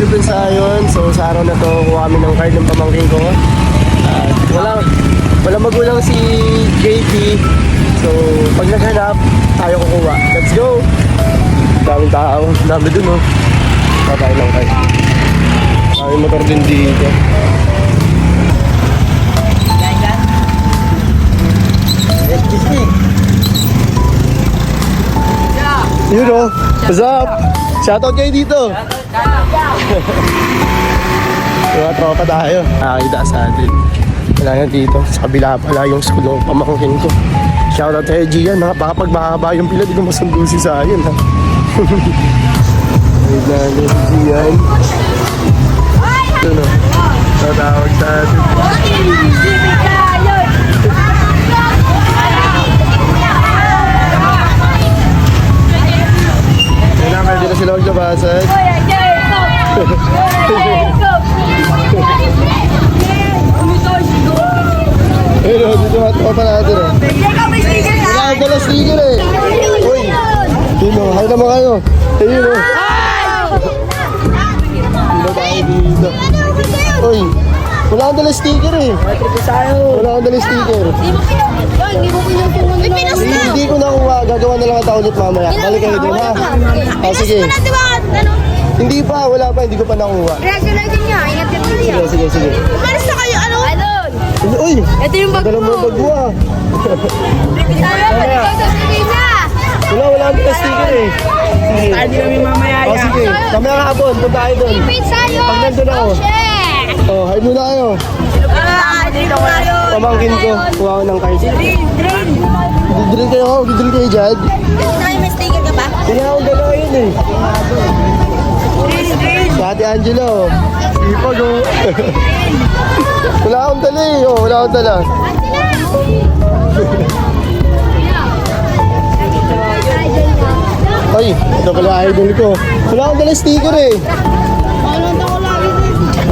dun sa yun. So sa araw na to, kuha kami ng card ng pamangkin ko. At wala magulang si JP. So pag naghanap, tayo kukuha. Let's go! Daming tao. Dami dun, oh. Tayo lang card. Daming motor din dito. Yun, oh. What's up? Shoutout kayo dito. Mga tropa tayo. Nakakita sa atin. Wala nga dito. Sa kabila pala yung school ng pamangkin ko. Shoutout tayo, Gian. Baka pag mahaba yung pila, di ko masundo si Zion, ha? Wait na, Gian. Ito, no? Tatawag sa atin. Ayun na, pwede na sila maglabasan. Ayun o, dito mga tropa natin o. Wala ang dala sticker eh. Uy, yun o, hay naman kayo. Ayun o. Hindi tayo dito. Uy, wala akong dala sticker eh. Wala akong dala sticker. Hindi ko nakuha, gagawa na lang ang ulit mamaya. Balik kayo din ha. Ah, sige. Hindi pa, wala pa, hindi ko pa nakuha. Regulation niya, ingat ka dito. Sige. Umalis na kayo, ano? Uy, ito yung bag dalang mo bag mo ah. Wala akong dala sticker eh. Hindi kami mamaya Oh, sige. Mamaya nga hapon, punta tayo doon. Pag nandun ako. Oh, hay muna kayo. Dito kayo. Pamangkin ko, kuha ko ng card. Didrill kayo ako, didrill kayo dyan. May sticker ka ba? Kaya akong dalawa yun eh. Sa Ate Angela oh. Ipag oh. Wala akong dala eh. Oh, wala akong dala. Ay, ito pala idol ko. Wala akong dala sticker eh.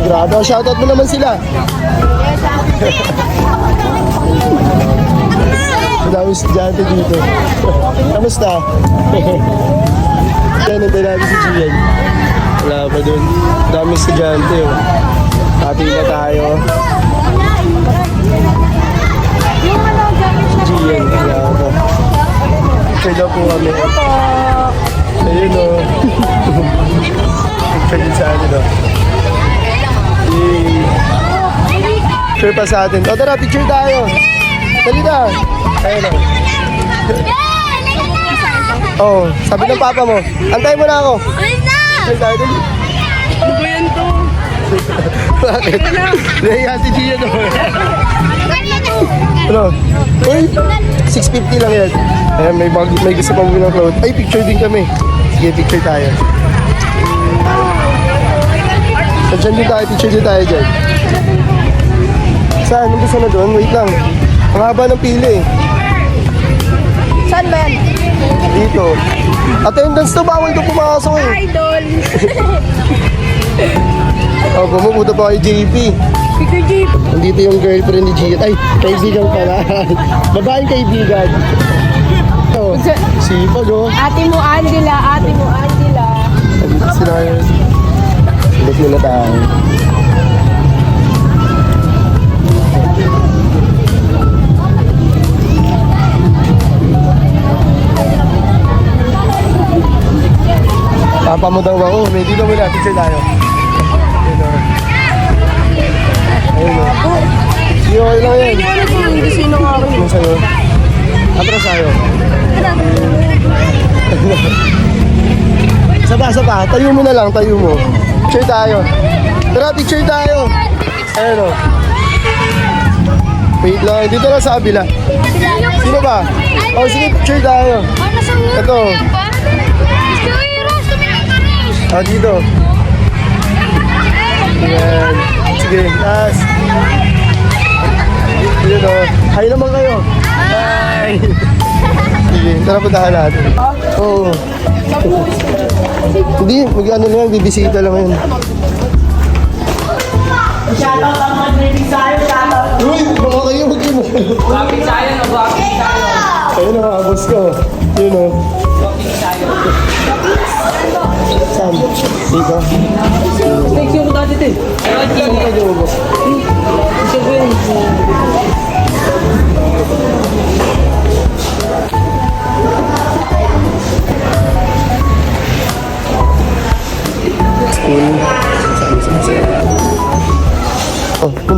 Grabe, shoutout mo naman sila. Madami estudyante dito. Kamusta? Yan, nantay natin si Gian. Wala pa dun. Madami estudyante oh. Pati na tayo. Si Gian, wala pa. Picture daw po kami. Ayun o. Picture din sa atin o. Picture pa sa atin. O tara, picture tayo. Dali na. Ayun o. Oh, sabi ng papa mo, antay mo na ako. Picture tayo dali. Ano ba yan to? Bakit? Nahiya si Gia no. Ano? Uy, 650 lang yan. Ayan, may gusto pa mo ng cloud. Ay, picture din kami. Sige, picture tayo. Diyan din tayo, picture din tayo dyan. Saan? Anong gusto na doon? Wait lang. Ang haba ng pili eh. Saan ba yan? Dito. Attendance to, bawal to pumasok eh. Idol! Oh, pumupunta pa kay JP. Picture jeep! Nandito yung girlfriend ni Gia. Ay, kaibigan pala. Babaeng kaibigan. Oh, sipag oh. Ate mo Angela! Nandito sila ngayon. Ulit nila tayo. Papa mo daw ako. May dito muna. Picture tayo. Ayun o. Sige, okay lang yan. Hindi sino nga rin. Yung sa'yo. Atras tayo. Sapa. Tayo mo na lang. Tayo mo. Picture tayo. Tara, picture tayo. Ayun o. Wait lang. Dito lang sa kabila. Sino ba? Oh, sige, picture tayo. Ito. Ah, dito. Ayan. Sige, last. Yun o. Hi naman kayo. Hi. Sige, tara puntahan natin. Oo. Hindi, mag-ano lang, bibisita lang yun. Shoutout ang mga training sa'yo, shoutout! Uy, baka kayo mag-imo. Bakit sa'yo, bakit sa'yo? Ayun o, mga boss ko. Yun o. Bakit sa'yo? Saan? Dito?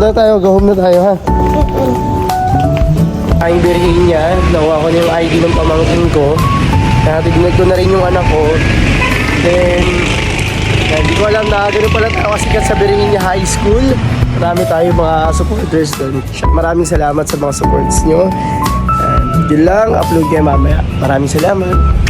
punta na tayo, go home na tayo ha. Ang birhin niya, nakuha ko na yung ID ng pamangkin ko. Natignag ko na rin yung anak ko. Then, hindi ko alam na gano'n pala tayo kasikat sa Birhin niya High School. Marami tayo mga supporters doon. Maraming salamat sa mga supports nyo. Yun lang, upload kayo mamaya. Maraming salamat.